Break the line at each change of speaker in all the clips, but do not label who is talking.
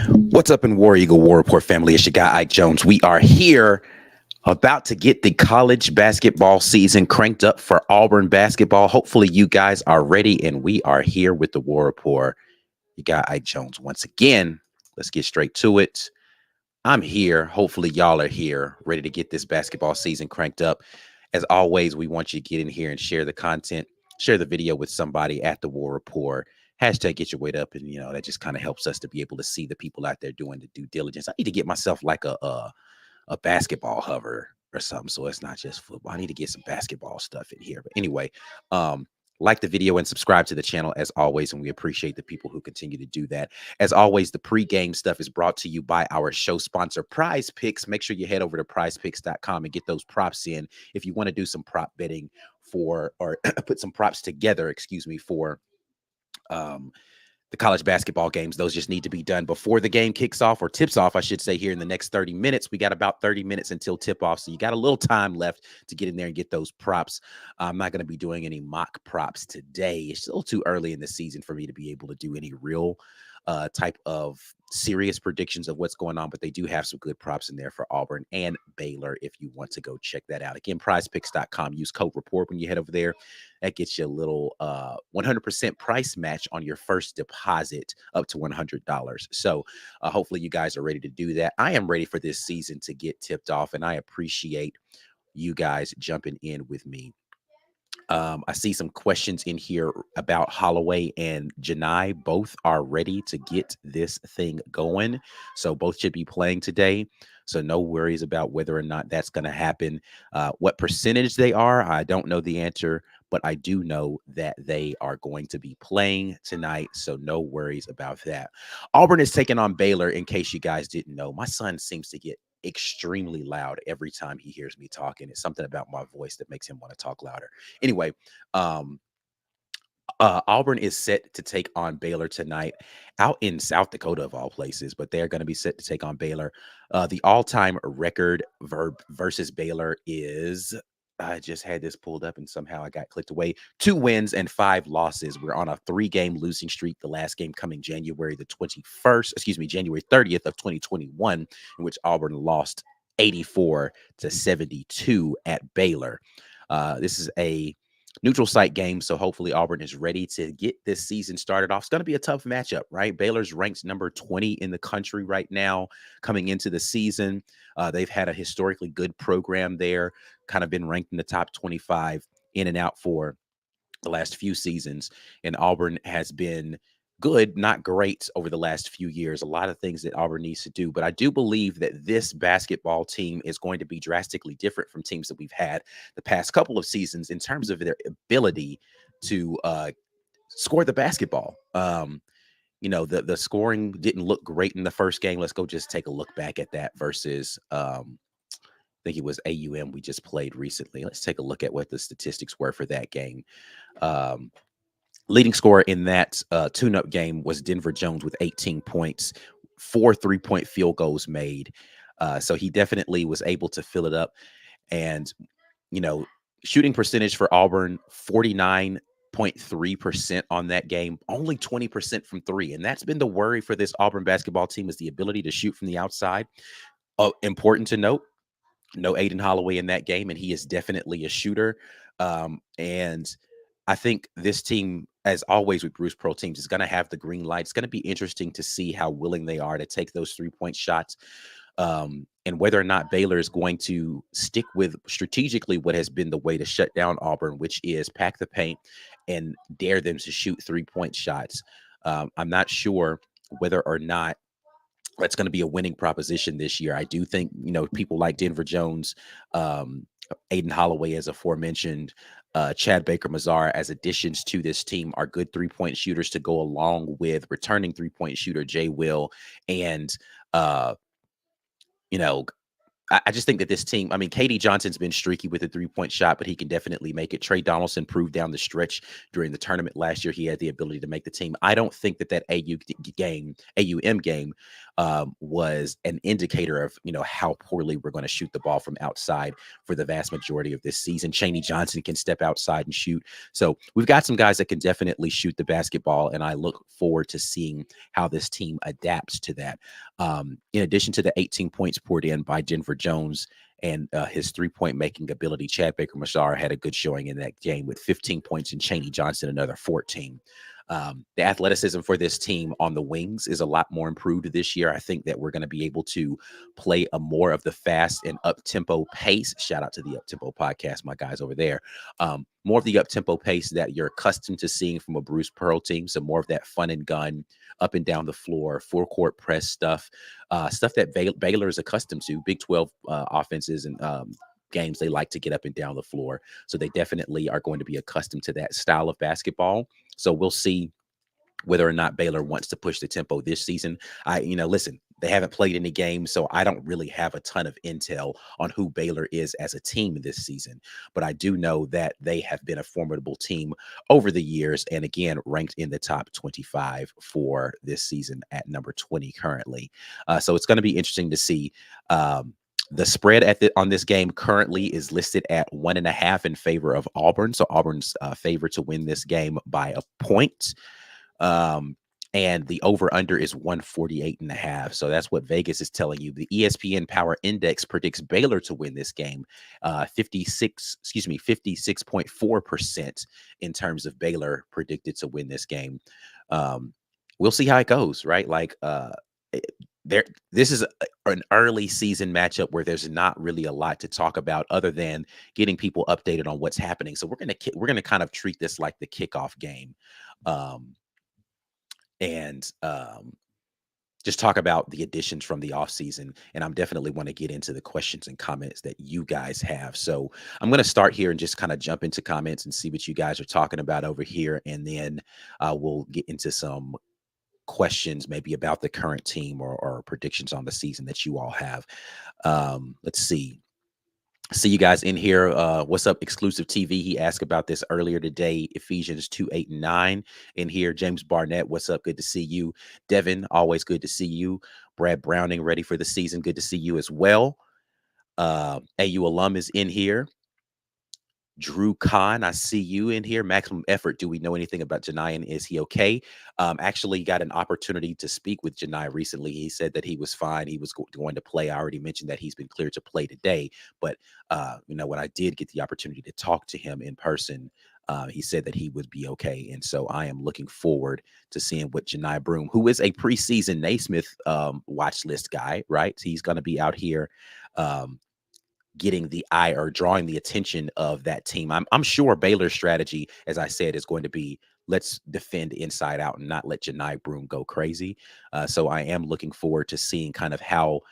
What's up in War Eagle War Report family? It's your guy Ike Jones. We are here about to get the college basketball season cranked up for Auburn basketball. Hopefully you guys are ready, and we are here with the War Report. You got Ike Jones once again. Let's get straight to it. I'm here. Hopefully y'all are here, ready to get this basketball season cranked up. As always, we want you to get in here and share the content, share the video with somebody at the War Report. Hashtag get your weight up. And, that just kind of helps us to be able to see the people out there doing the due diligence. I need to get myself like a basketball hover or something. So it's not just football. I need to get some basketball stuff in here. But anyway, like the video and subscribe to the channel as always. And we appreciate the people who continue to do that. As always, the pregame stuff is brought to you by our show sponsor, Prize Picks. Make sure you head over to prizepicks.com and get those props in. If you want to do some prop betting or put some props together, for the college basketball games, those just need to be done before the game kicks off, or tips off, I should say, here in the next 30 minutes. We got about 30 minutes until tip off. So you got a little time left to get in there and get those props. I'm not going to be doing any mock props today. It's still too early in the season for me to be able to do any real type of serious predictions of what's going on, but they do have some good props in there for Auburn and Baylor if you want to go check that out. Again, prizepicks.com. Use code REPORT when you head over there. That gets you a little 100% price match on your first deposit up to $100. So hopefully you guys are ready to do that. I am ready for this season to get tipped off, and I appreciate you guys jumping in with me. I see some questions in here about Holloway and Janai. Both are ready to get this thing going. So both should be playing today. So no worries about whether or not that's going to happen. What percentage they are, I don't know the answer, but I do know that they are going to be playing tonight. So no worries about that. Auburn is taking on Baylor, in case you guys didn't know. My son seems to get extremely loud every time he hears me talking. It's something about my voice that makes him want to talk louder. Anyway, Auburn is set to take on Baylor tonight out in South Dakota, of all places, but they're going to be set to take on Baylor. The all-time record versus Baylor is, I just had this pulled up and somehow I got clicked away, 2 wins and 5 losses. We're on a 3-game losing streak. The last game coming January 30th of 2021, in which Auburn lost 84-72 at Baylor. This is a neutral site game, so hopefully Auburn is ready to get this season started off. It's going to be a tough matchup, right? Baylor's ranked number 20 in the country right now coming into the season. They've had a historically good program there, kind of been ranked in the top 25 in and out for the last few seasons, and Auburn has been good, not great over the last few years. A lot of things that Auburn needs to do, but I do believe that this basketball team is going to be drastically different from teams that we've had the past couple of seasons in terms of their ability to score the basketball. The scoring didn't look great in the first game. Let's go just take a look back at that versus I think it was AUM we just played recently. Let's take a look at what the statistics were for that game. Leading scorer in that tune-up game was Denver Jones with 18 points, 4 3-point field goals made. So he definitely was able to fill it up. And, shooting percentage for Auburn, 49.3% on that game, only 20% from 3. And that's been the worry for this Auburn basketball team, is the ability to shoot from the outside. Important to note, no Aiden Holloway in that game, and he is definitely a shooter. And I think this team, as always with Bruce Pearl teams, is going to have the green light. It's going to be interesting to see how willing they are to take those 3-point shots, and whether or not Baylor is going to stick with strategically what has been the way to shut down Auburn, which is pack the paint and dare them to shoot 3-point shots. I'm not sure whether or not that's going to be a winning proposition this year. I do think, people like Denver Jones, Aiden Holloway, as aforementioned, Chad Baker-Mazara as additions to this team are good 3-point shooters to go along with returning 3-point shooter Jay Will. And, I just think that this team, KD Johnson's been streaky with a 3-point shot, but he can definitely make it. Trey Donaldson proved down the stretch during the tournament last year he had the ability to make the team. I don't think that AUM game was an indicator of, how poorly we're going to shoot the ball from outside for the vast majority of this season. Chaney Johnson can step outside and shoot. So we've got some guys that can definitely shoot the basketball, and I look forward to seeing how this team adapts to that. In addition to the 18 points poured in by Denver Jones and his three-point making ability, Chad Baker-Mashar had a good showing in that game with 15 points and Chaney Johnson another 14. The athleticism for this team on the wings is a lot more improved this year. I think that we're going to be able to play a more of the fast and up-tempo pace. Shout out to the Up-Tempo podcast, my guys over there. More of the up-tempo pace that you're accustomed to seeing from a Bruce Pearl team. So more of that fun and gun, up and down the floor, full-court press stuff, stuff that Baylor is accustomed to. Big 12 offenses and games, they like to get up and down the floor. So they definitely are going to be accustomed to that style of basketball. So we'll see whether or not Baylor wants to push the tempo this season. Listen, they haven't played any games, so I don't really have a ton of intel on who Baylor is as a team this season. But I do know that they have been a formidable team over the years, and again, ranked in the top 25 for this season at number 20 currently. So it's going to be interesting to see. The spread on this game currently is listed at 1.5 in favor of Auburn. So Auburn's favored to win this game by a point. And the over-under is 148.5. So that's what Vegas is telling you. The ESPN Power Index predicts Baylor to win this game, 56.4% in terms of Baylor predicted to win this game. We'll see how it goes, right? This is an early season matchup where there's not really a lot to talk about other than getting people updated on what's happening. So we're gonna kind of treat this like the kickoff game, and just talk about the additions from the offseason. And I'm definitely want to get into the questions and comments that you guys have. So I'm going to start here and just kind of jump into comments and see what you guys are talking about over here, and then we'll get into some questions maybe about the current team or predictions on the season that you all have. Let's see you guys in here. What's up, Exclusive TV? He asked about this earlier today. Ephesians 2:8-9 in here. James Barnett, what's up? Good to see you. Devin, always good to see you. Brad Browning, ready for the season. Good to see you as well. AU alum is in here. Drew Kahn, I see you in here. Maximum Effort. Do we know anything about Janai, and is he okay? Actually got an opportunity to speak with Janai recently. He said that he was fine. He was going to play. I already mentioned that he's been cleared to play today. But, when I did get the opportunity to talk to him in person, he said that he would be okay. And so I am looking forward to seeing what Janai Broome, who is a preseason Naismith watch list guy, right? He's going to be out here getting the eye or drawing the attention of that team. I'm sure Baylor's strategy, as I said, is going to be let's defend inside out and not let Janai Broome go crazy. So I am looking forward to seeing kind of how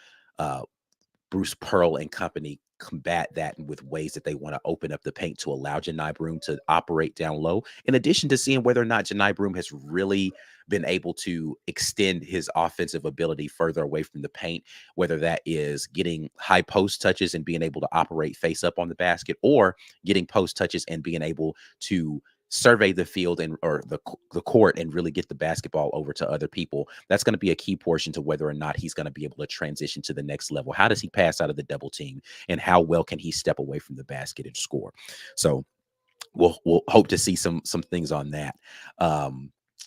Bruce Pearl and company combat that with ways that they want to open up the paint to allow Janai Broome to operate down low, in addition to seeing whether or not Janai Broome has really been able to extend his offensive ability further away from the paint, whether that is getting high post touches and being able to operate face up on the basket, or getting post touches and being able to survey the field or the court and really get the basketball over to other people. That's going to be a key portion to whether or not he's going to be able to transition to the next level. How does he pass out of the double team, and how well can he step away from the basket and score? So we'll hope to see some things on that.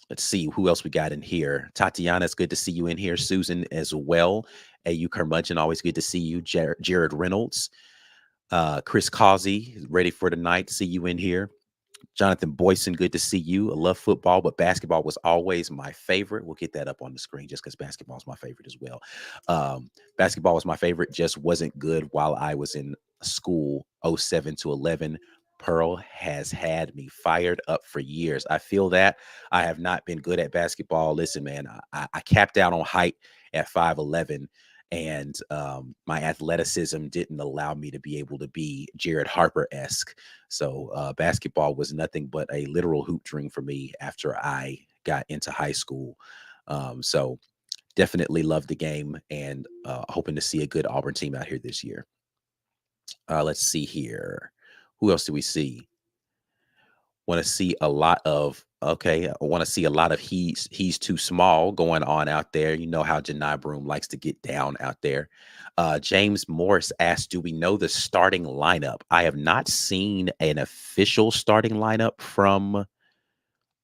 Let's see who else we got in here. Tatiana, it's good to see you in here. Susan as well. AU Curmudgeon, always good to see you. Jared Reynolds, Chris Causey, ready for tonight. See you in here. Jonathan Boyson, good to see you. I love football, but basketball was always my favorite. We'll get that up on the screen just because basketball is my favorite as well. Basketball was my favorite, just wasn't good while I was in school, 07 to 11. Pearl has had me fired up for years. I feel that. I have not been good at basketball. Listen, man, I capped out on height at 5'11", and my athleticism didn't allow me to be able to be Jared Harper-esque. So basketball was nothing but a literal hoop dream for me after I got into high school. So definitely love the game, and hoping to see a good Auburn team out here this year. Let's see here. Who else do we see? Want to see a lot of Okay, I want to see a lot of he's too small going on out there. You know how Janai Broom likes to get down out there. James Morris asked, "Do we know the starting lineup?" I have not seen an official starting lineup from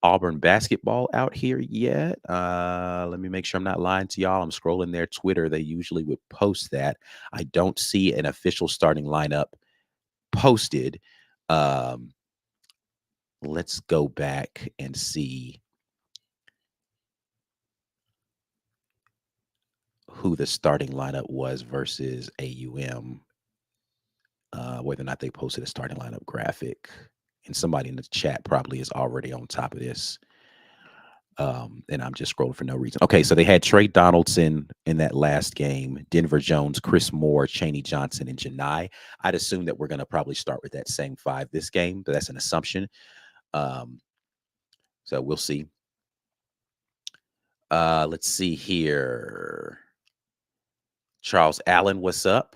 Auburn basketball out here yet. Let me make sure I'm not lying to y'all. I'm scrolling their Twitter. They usually would post that. I don't see an official starting lineup posted. Um, let's go back and see who the starting lineup was versus AUM, whether or not they posted a starting lineup graphic. And somebody in the chat probably is already on top of this. And I'm just scrolling for no reason. Okay, so they had Trey Donaldson in that last game, Denver Jones, Chris Moore, Chaney Johnson, and Janai. I'd assume that we're going to probably start with that same five this game, but that's an assumption. Um, so we'll see. Let's see here. Charles Allen, what's up?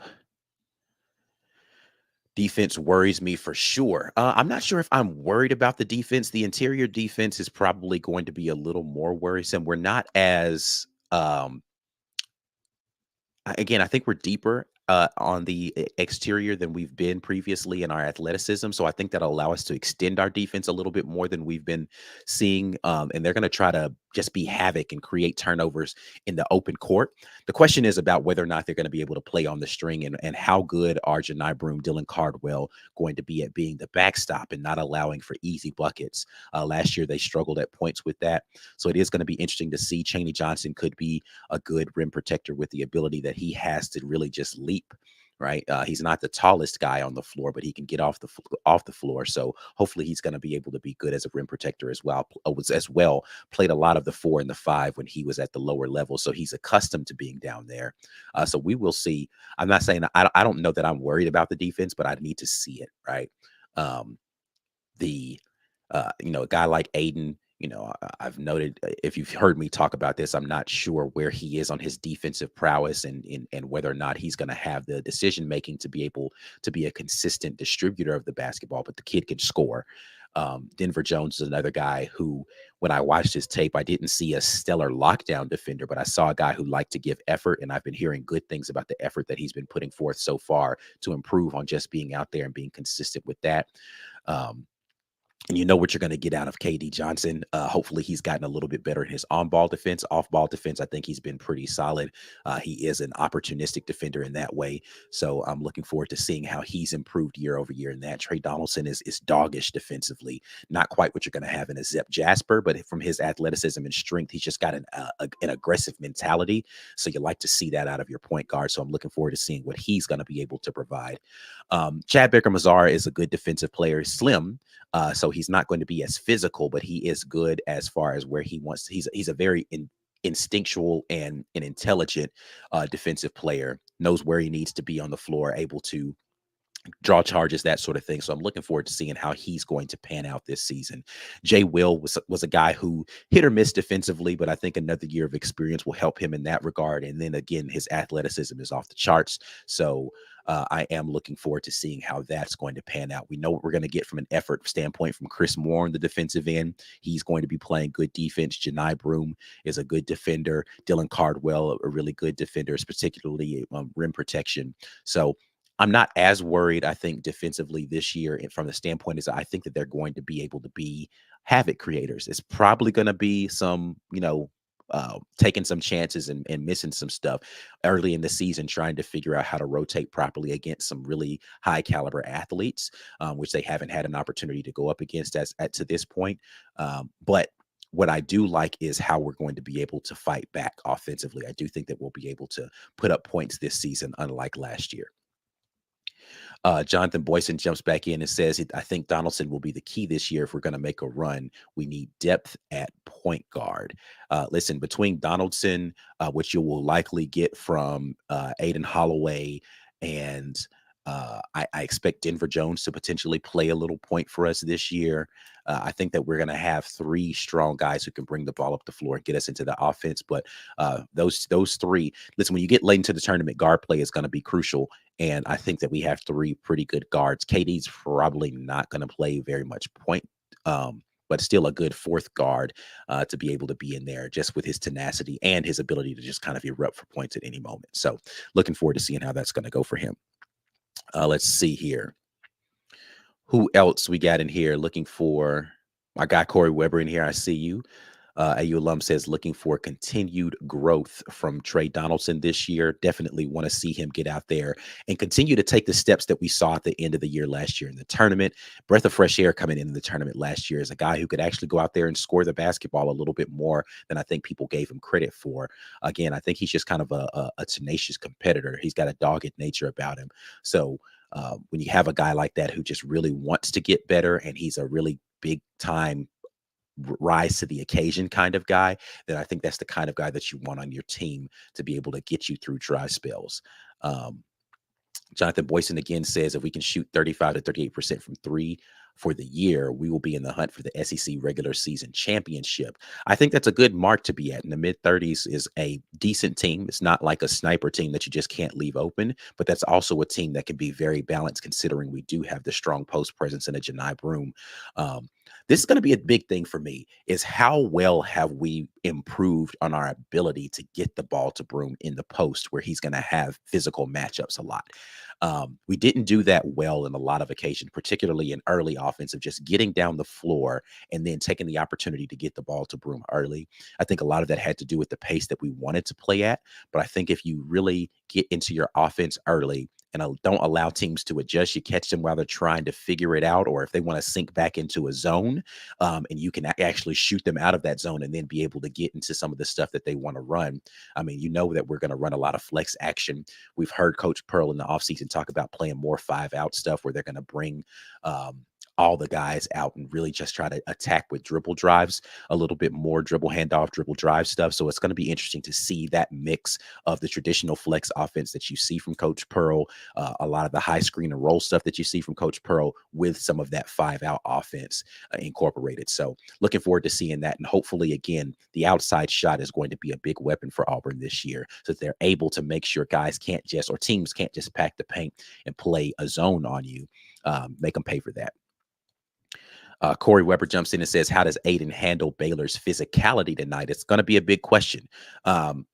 Defense worries me for sure. I'm not sure if I'm worried about the defense. The interior defense is probably going to be a little more worrisome. We're not as again, I think we're deeper on the exterior than we've been previously in our athleticism. So I think that'll allow us to extend our defense a little bit more than we've been seeing. And they're going to try to just be havoc and create turnovers in the open court. The question is about whether or not they're going to be able to play on the string and how good are Janai Broom, Dylan Cardwell going to be at being the backstop and not allowing for easy buckets. Last year, they struggled at points with that. So it is going to be interesting to see. Chaney Johnson could be a good rim protector with the ability that he has to really just leap. Right, he's not the tallest guy on the floor, but he can get off the floor. So hopefully, he's going to be able to be good as a rim protector as well. Was as well played a lot of the 4 and the 5 when he was at the lower level, so he's accustomed to being down there. So we will see. I'm not saying I don't know that I'm worried about the defense, but I need to see it. Right, the a guy like Aiden, I've noted, if you've heard me talk about this, I'm not sure where he is on his defensive prowess and whether or not he's going to have the decision making to be able to be a consistent distributor of the basketball, but the kid can score. Denver Jones is another guy who, when I watched his tape, I didn't see a stellar lockdown defender, but I saw a guy who liked to give effort, and I've been hearing good things about the effort that he's been putting forth so far to improve on just being out there and being consistent with that. And you know what you're going to get out of KD Johnson. Hopefully, he's gotten a little bit better in his on-ball defense. Off-ball defense, I think he's been pretty solid. He is an opportunistic defender in that way. So I'm looking forward to seeing how he's improved year over year in that. Trey Donaldson is doggish defensively. Not quite what you're going to have in a Zep Jasper, but from his athleticism and strength, he's just got an aggressive mentality. So you like to see that out of your point guard. So I'm looking forward to seeing what he's going to be able to provide. Chad Baker-Mazara is a good defensive player. Slim. So he's not going to be as physical, but he is good as far as where he wants to. He's a very instinctual and an intelligent defensive player, knows where he needs to be on the floor, able to draw charges, that sort of thing. So I'm looking forward to seeing how he's going to pan out this season. Jay Will was a guy who hit or miss defensively, but I think another year of experience will help him in that regard. And then again, his athleticism is off the charts. So I am looking forward to seeing how that's going to pan out. We know what we're going to get from an effort standpoint from Chris Moore on the defensive end. He's going to be playing good defense. Janai Broom is a good defender. Dylan Cardwell, a really good defender, particularly rim protection. So I'm not as worried, I think, defensively this year from the standpoint is I think that they're going to be able to be havoc creators. It's probably going to be some, taking some chances and missing some stuff early in the season, trying to figure out how to rotate properly against some really high caliber athletes, which they haven't had an opportunity to go up against to this point. But what I do like is how we're going to be able to fight back offensively. I do think that we'll be able to put up points this season, unlike last year. Jonathan Boyson jumps back in and says, I think Donaldson will be the key this year if we're going to make a run. We need depth at point guard. Listen, between Donaldson, which you will likely get from Aiden Holloway, and I expect Denver Jones to potentially play a little point for us this year. I think that we're going to have 3 strong guys who can bring the ball up the floor and get us into the offense. But those 3, listen, when you get late into the tournament, guard play is going to be crucial. And I think that we have 3 pretty good guards. KD's probably not going to play very much point but still a good fourth guard to be able to be in there just with his tenacity and his ability to just kind of erupt for points at any moment. So looking forward to seeing how that's going to go for him. Let's see here. Who else we got in here looking for my guy Corey Weber in here? I see you. AU alum says looking for continued growth from Trey Donaldson this year. Definitely want to see him get out there and continue to take the steps that we saw at the end of the year last year in the tournament. Breath of fresh air coming into the tournament last year is a guy who could actually go out there and score the basketball a little bit more than I think people gave him credit for. Again, I think he's just kind of a tenacious competitor. He's got a dogged nature about him. So when you have a guy like that who just really wants to get better and he's a really big time rise to the occasion kind of guy, then I think that's the kind of guy that you want on your team to be able to get you through dry spells. Um, Jonathan Boyson again says if we can shoot 35 to 38% from three for the year, we will be in the hunt for the SEC regular season championship. I think that's a good mark to be at. In the mid 30s is a decent team. It's not like a sniper team that you just can't leave open, but that's also a team that can be very balanced considering we do have the strong post presence in a Janai Broom. This is going to be a big thing for me is how well have we improved on our ability to get the ball to Broom in the post where he's going to have physical matchups a lot. We didn't do that well in a lot of occasions, particularly in early offensive, just getting down the floor and then taking the opportunity to get the ball to Broom early. I think a lot of that had to do with the pace that we wanted to play at. But I think if you really get into your offense early and don't allow teams to adjust, you catch them while they're trying to figure it out, or if they want to sink back into a zone, and you can actually shoot them out of that zone and then be able to get into some of the stuff that they want to run. I mean, you know that we're going to run a lot of flex action. We've heard Coach Pearl in the offseason talk about playing more 5-out stuff where they're going to bring all the guys out and really just try to attack with dribble drives, a little bit more dribble handoff, dribble drive stuff. So it's going to be interesting to see that mix of the traditional flex offense that you see from Coach Pearl, a lot of the high screen and roll stuff that you see from Coach Pearl with some of that 5-out offense incorporated. So looking forward to seeing that. And hopefully, again, the outside shot is going to be a big weapon for Auburn this year so that they're able to make sure guys can't just, or teams can't just pack the paint and play a zone on you. Make them pay for that. Corey Weber jumps in and says, how does Aiden handle Baylor's physicality tonight? It's going to be a big question.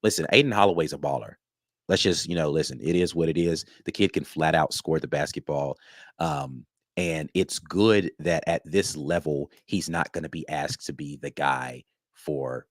Listen, Aiden Holloway's a baller. Let's just, listen, it is what it is. The kid can flat out score the basketball. And it's good that at this level, he's not going to be asked to be the guy for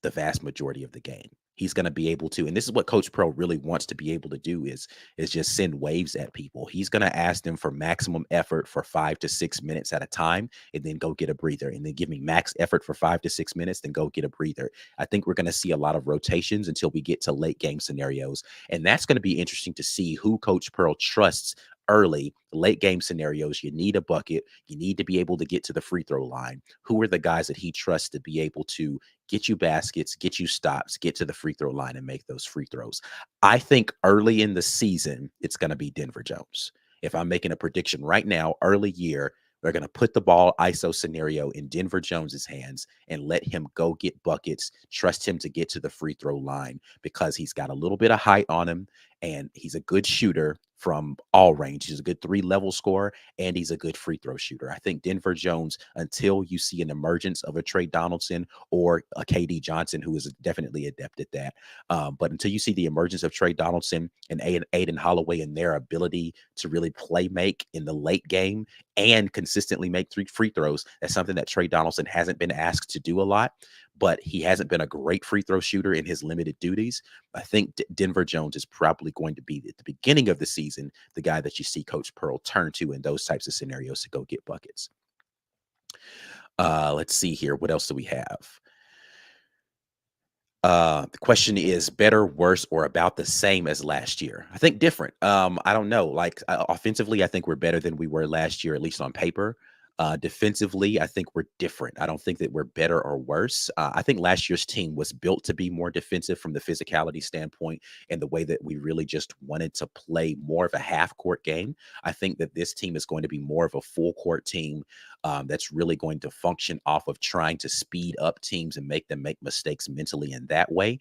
the vast majority of the game. He's going to be able to, and this is what Coach Pro really wants to be able to do is just send waves at people. He's going to ask them for maximum effort for 5 to 6 minutes at a time, and then go get a breather, and then give me max effort for 5 to 6 minutes, then go get a breather. I think we're going to see a lot of rotations until we get to late game scenarios, and that's going to be interesting to see who Coach Pearl trusts early. Late game scenarios, you need a bucket, you need to be able to get to the free throw line. Who are the guys that he trusts to be able to get you baskets, get you stops, get to the free throw line and make those free throws? I think early in the season, it's going to be Denver Jones. If I'm making a prediction right now, early year, we're going to put the ball ISO scenario in Denver Jones's hands and let him go get buckets, trust him to get to the free throw line because he's got a little bit of height on him and he's a good shooter from all range. He's a good 3-level scorer and he's a good free throw shooter. I think Denver Jones, until you see an emergence of a Trey Donaldson or a KD Johnson, who is definitely adept at that, but until you see the emergence of Trey Donaldson and Aiden Holloway and their ability to really play make in the late game and consistently make 3 free throws, that's something that Trey Donaldson hasn't been asked to do a lot, but he hasn't been a great free throw shooter in his limited duties. I think Denver Jones is probably going to be at the beginning of the season the guy that you see Coach Pearl turn to in those types of scenarios to go get buckets. Let's see here. What else do we have? The question is better, worse, or about the same as last year? I think different. I don't know. Like offensively, I think we're better than we were last year, at least on paper. Defensively, I think we're different. I don't think that we're better or worse. I think last year's team was built to be more defensive from the physicality standpoint and the way that we really just wanted to play more of a half court game. I think that this team is going to be more of a full court team that's really going to function off of trying to speed up teams and make them make mistakes mentally in that way.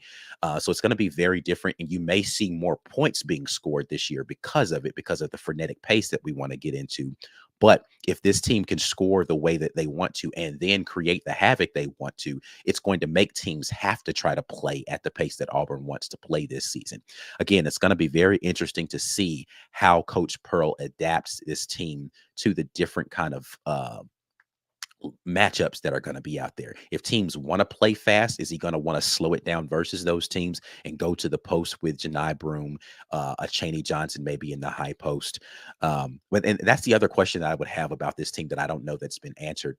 So it's going to be very different. And you may see more points being scored this year because of it, because of the frenetic pace that we want to get into. But if this team can score the way that they want to and then create the havoc they want to, it's going to make teams have to try to play at the pace that Auburn wants to play this season. Again, it's going to be very interesting to see how Coach Pearl adapts this team to the different kind of matchups that are going to be out there. If teams want to play fast, is he going to want to slow it down versus those teams and go to the post with Janai Broom, a Chaney Johnson maybe in the high post? And that's the other question that I would have about this team that I don't know that's been answered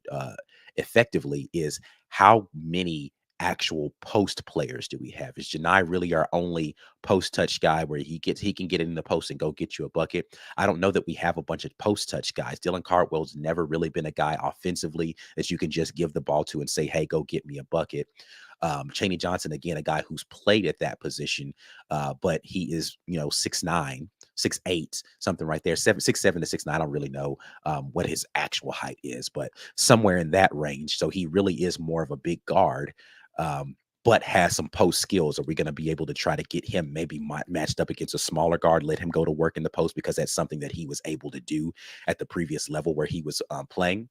effectively is how many actual post players do we have? Is Janai really our only post touch guy where he can get in the post and go get you a bucket? I don't know that we have a bunch of post touch guys. Dylan Cardwell's never really been a guy offensively that you can just give the ball to and say, hey, go get me a bucket. Chaney Johnson, again, a guy who's played at that position, but he is, 6'9", 6'8", something right there, 6'7" to 6'9". I don't really know what his actual height is, but somewhere in that range. So he really is more of a big guard. But has some post skills. Are we going to be able to try to get him maybe matched up against a smaller guard, let him go to work in the post because that's something that he was able to do at the previous level where he was playing?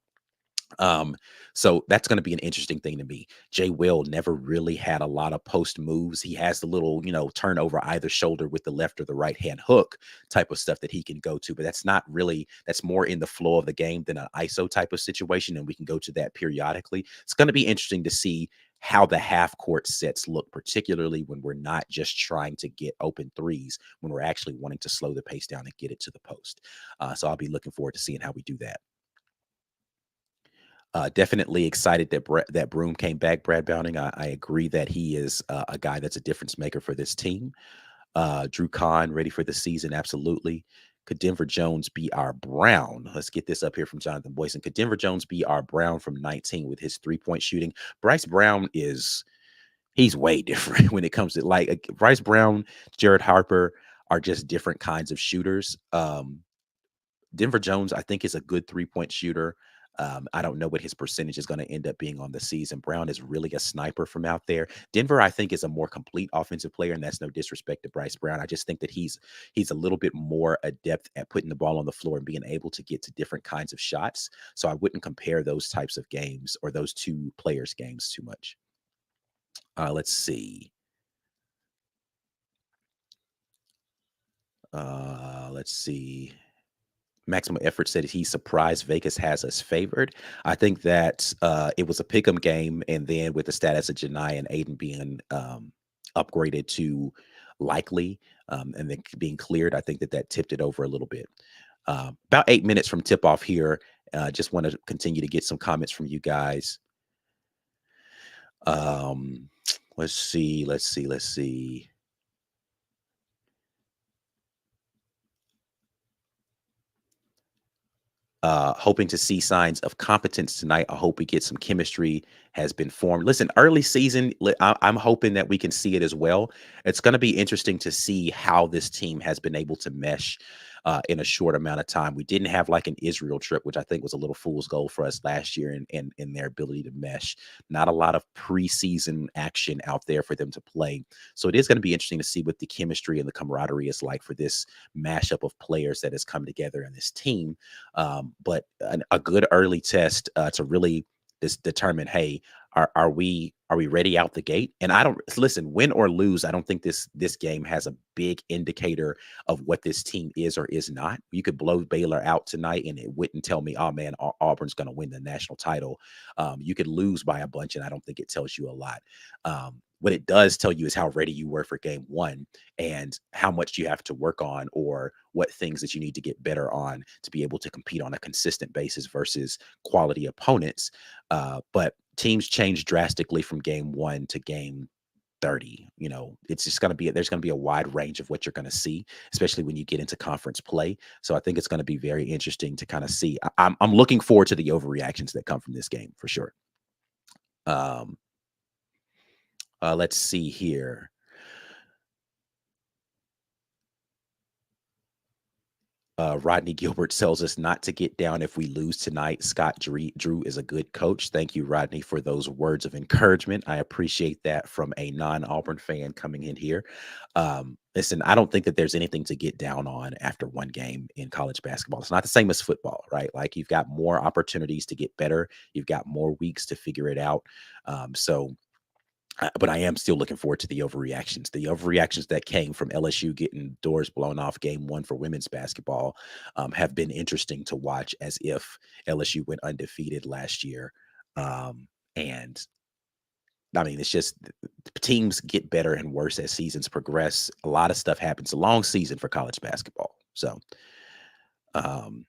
So that's going to be an interesting thing to me. Jay Will never really had a lot of post moves. He has the little, turn over either shoulder with the left or the right hand hook type of stuff that he can go to, but that's not really, that's more in the flow of the game than an ISO type of situation. And we can go to that periodically. It's going to be interesting to see how the half court sets look, particularly when we're not just trying to get open threes, when we're actually wanting to slow the pace down and get it to the post. So I'll be looking forward to seeing how we do that. Definitely excited that that Broom came back, Brad Bounding. I agree that he is a guy that's a difference maker for this team. Drew Kahn ready for the season, absolutely. Could Denver Jones be our Brown? Let's get this up here from Jonathan Boyson. Could Denver Jones be our Brown from 19 with his 3-point shooting? Bryce Brown he's way different when it comes to Bryce Brown, Jared Harper are just different kinds of shooters. Denver Jones, I think, is a good 3-point shooter. I don't know what his percentage is going to end up being on the season. Brown is really a sniper from out there. Denver, I think, is a more complete offensive player, and that's no disrespect to Bryce Brown. I just think that he's a little bit more adept at putting the ball on the floor and being able to get to different kinds of shots. So I wouldn't compare those types of games or those two players' games too much. Let's see. Let's see. Maximum Effort said he's surprised Vegas has us favored. I think that it was a pick'em game, and then with the status of Janai and Aiden being upgraded to likely and then being cleared, I think that tipped it over a little bit. About 8 minutes from tip off here. Just want to continue to get some comments from you guys. Let's see. Hoping to see signs of competence tonight. I hope we get some chemistry has been formed. Listen, early season, I'm hoping that we can see it as well. It's going to be interesting to see how this team has been able to mesh in a short amount of time. We didn't have like an Israel trip, which I think was a little fool's gold for us last year in their ability to mesh. Not a lot of preseason action out there for them to play. So it is going to be interesting to see what the chemistry and the camaraderie is like for this mashup of players that has come together in this team. But a good early test to really determine, hey, are we ready out the gate? And I don't listen, win or lose. I don't think this game has a big indicator of what this team is or is not. You could blow Baylor out tonight, and it wouldn't tell me, oh man, Auburn's going to win the national title. You could lose by a bunch, and I don't think it tells you a lot. What it does tell you is how ready you were for game one and how much you have to work on or what things that you need to get better on to be able to compete on a consistent basis versus quality opponents. But teams change drastically from game one to game 30. It's just going to be, there's going to be a wide range of what you're going to see, especially when you get into conference play. So I think it's going to be very interesting to kind of see. I'm looking forward to the overreactions that come from this game for sure. Um, let's see here. Rodney Gilbert tells us not to get down if we lose tonight. Drew is a good coach. Thank you, Rodney, for those words of encouragement. I appreciate that from a non-Auburn fan coming in here. Listen, I don't think that there's anything to get down on after one game in college basketball. It's not the same as football, right? Like you've got more opportunities to get better. You've got more weeks to figure it out. But I am still looking forward to the overreactions that came from LSU getting doors blown off game one for women's basketball have been interesting to watch, as if LSU went undefeated last year. And I mean, it's just teams get better and worse as seasons progress. A lot of stuff happens. A long season for college basketball. So, um,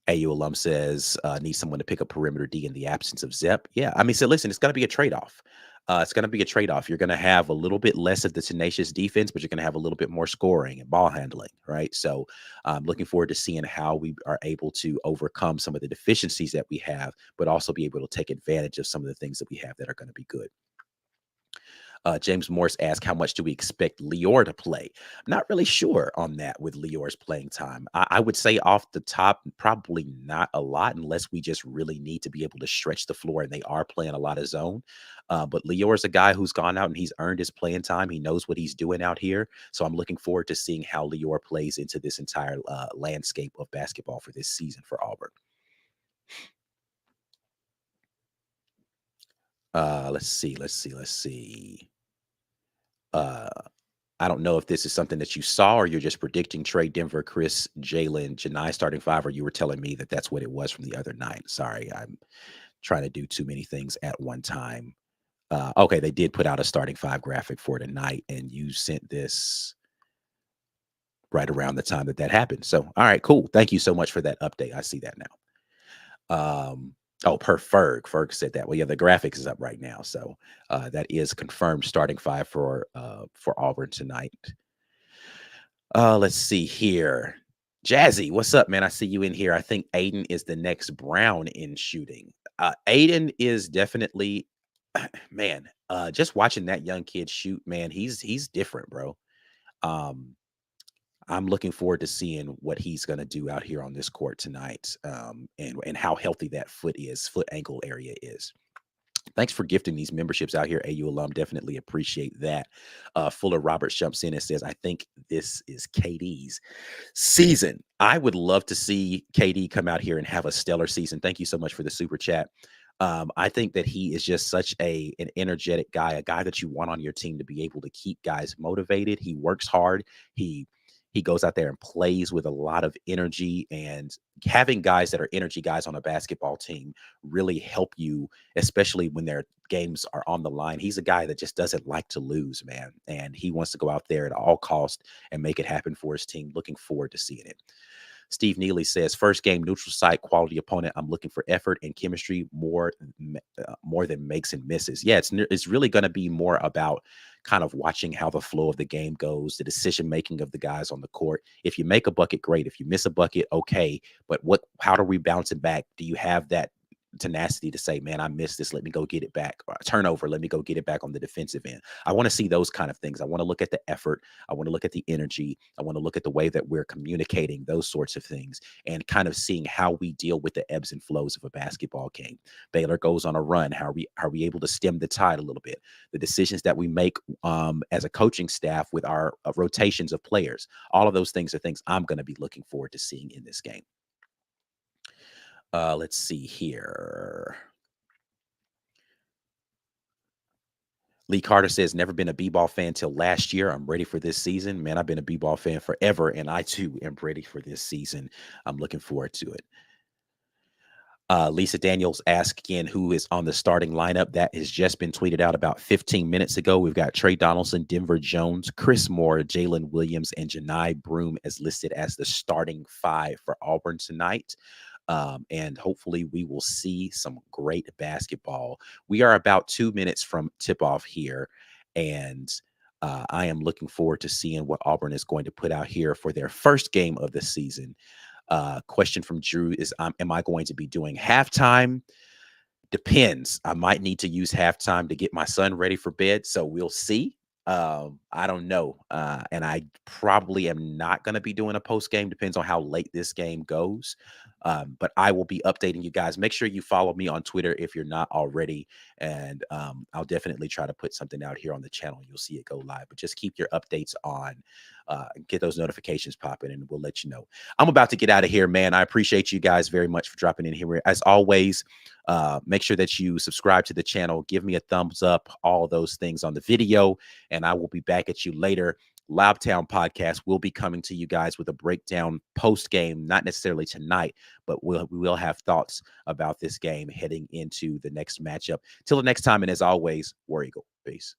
AU alum says, need someone to pick up perimeter D in the absence of Zep. Yeah, I mean, so listen, it's going to be a trade-off. It's going to be a trade-off. You're going to have a little bit less of the tenacious defense, but you're going to have a little bit more scoring and ball handling, right? So I'm looking forward to seeing how we are able to overcome some of the deficiencies that we have, but also be able to take advantage of some of the things that we have that are going to be good. James Morris asked, how much do we expect Lior to play? I'm not really sure on that with Lior's playing time. I would say off the top, probably not a lot, unless we just really need to be able to stretch the floor, and they are playing a lot of zone. But Lior's a guy who's gone out and he's earned his playing time. He knows what he's doing out here. So I'm looking forward to seeing how Lior plays into this entire landscape of basketball for this season for Auburn. Let's see. Uh, I don't know if this is something that you saw or you're just predicting Trey, Denver, Chris, Jalen, Janai starting five, or you were telling me that that's what it was from the other night. Sorry, I'm trying to do too many things at one time. Okay, they did put out a starting five graphic for tonight, and you sent this right around the time that that happened. So, all right, cool. Thank you so much for that update. I see that now. Oh, per Ferg. Ferg said that. Well, yeah, the graphics is up right now. So that is confirmed starting five for Auburn tonight. Let's see here. Jazzy, what's up, man? I see you in here. I think Aiden is the next Brown in shooting. Aiden is definitely, man. Just watching that young kid shoot, man, he's different, bro. Um, I'm looking forward to seeing what he's going to do out here on this court tonight, and how healthy that foot ankle area is. Thanks for gifting these memberships out here, AU alum. Definitely appreciate that. Fuller Roberts jumps in and says, I think this is KD's season. I would love to see KD come out here and have a stellar season. Thank you so much for the super chat. I think that he is just such an energetic guy, a guy that you want on your team to be able to keep guys motivated. He works hard. He goes out there and plays with a lot of energy, and having guys that are energy guys on a basketball team really help you, especially when their games are on the line. He's a guy that just doesn't like to lose, man. And he wants to go out there at all cost and make it happen for his team. Looking forward to seeing it. Steve Neely says, first game, neutral site, quality opponent. I'm looking for effort and chemistry more than makes and misses. Yeah, it's really going to be more about kind of watching how the flow of the game goes, the decision making of the guys on the court. If you make a bucket, great. If you miss a bucket, okay. But how are we bouncing back? Do you have that tenacity to say, man, I missed this, let me go get it back? Or turnover, let me go get it back on the defensive end. I want to see those kind of things. I want to look at the effort. I want to look at the energy. I want to look at the way that we're communicating, those sorts of things, and kind of seeing how we deal with the ebbs and flows of a basketball game. Baylor goes on a run. How are we able to stem the tide a little bit? The decisions that we make as a coaching staff with our rotations of players, all of those things are things I'm going to be looking forward to seeing in this game. Let's see here. Lee Carter says, never been a B-ball fan till last year. I'm ready for this season. Man, I've been a B-ball fan forever, and I too am ready for this season. I'm looking forward to it. Lisa Daniels asked again who is on the starting lineup. That has just been tweeted out about 15 minutes ago. We've got Trey Donaldson, Denver Jones, Chris Moore, Jalen Williams, and Janai Broome as listed as the starting five for Auburn tonight. And hopefully we will see some great basketball. We are about 2 minutes from tip-off here, and I am looking forward to seeing what Auburn is going to put out here for their first game of the season. Question from Drew is, am I going to be doing halftime? Depends. I might need to use halftime to get my son ready for bed, so we'll see. I don't know. And I probably am not going to be doing a post game. Depends on how late this game goes. But I will be updating you guys. Make sure you follow me on Twitter if you're not already. And I'll definitely try to put something out here on the channel. You'll see it go live. But just keep your updates on, get those notifications popping, and we'll let you know. I'm about to get out of here, man. I appreciate you guys very much for dropping in here. As always, make sure that you subscribe to the channel. Give me a thumbs up, all those things on the video, and I will be back at you later. Loudtown Podcast will be coming to you guys with a breakdown post game, not necessarily tonight, but we will have thoughts about this game heading into the next matchup. Till the next time, and as always, War Eagle. Peace.